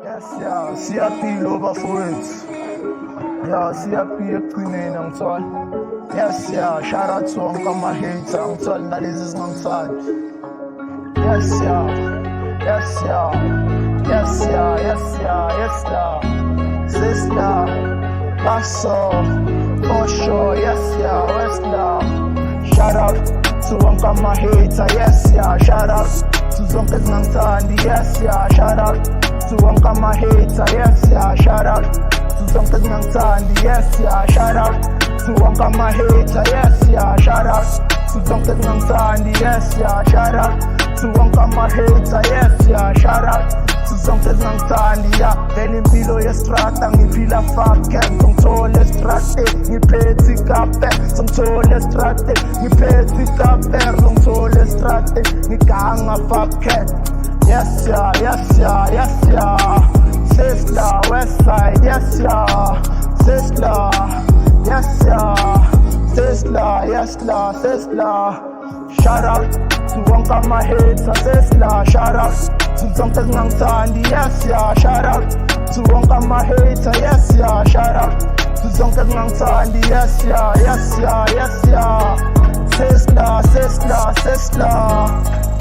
Yes, yeah, siyapilo bafowethu. Yeah, siyaphila ekugcineni angitholi. Yes, yeah, shout out to wonke ama-hater angitholi nalezi zingangithandi. Yes, yeah, yes, yeah, yes, yeah, yes, yeah, yes, yeah. Sister, basso, for sure, yes, yeah, west yeah. Shout out to wonke ama-hater, yes, yeah, shout out to zonke zingangithandi, yes, yeah, shout out to wonke ama-hater, yes, yeah, shout out to zonke zingangithandi, yes, yeah, shout out to wonke ama-hater, yes, yeah, shout out to zonke zingangithandi, yes, yeah, shout out to wonke ama-hater, yes, yeah, shout out to zonke zingangithandi, yeah. Vele impilo yestrata ngiphila fake, ngithole estrate, ngiphethe ikape, ngithole estrate, ngiphethe ikape, ngithole estrate, ngiganga fake. Yes, yeah, yes, yeah, yes, yeah. Sister, west side, yes, yeah. Sister, yes, yeah. Sister, yes, la, sister. Shout out to wonke ama-hater, sister. Shout out to zonke zingangithandi, yes, yeah. Shout out to wonke ama-hater, yes, yeah. Shout out to zonke zingangithandi, yes, yeah, yes, yeah, yes, yeah. Sister, sister, sister.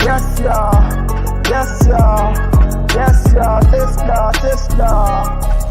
Yes, yeah. Yes, yeah, yes, yeah, sister, sister.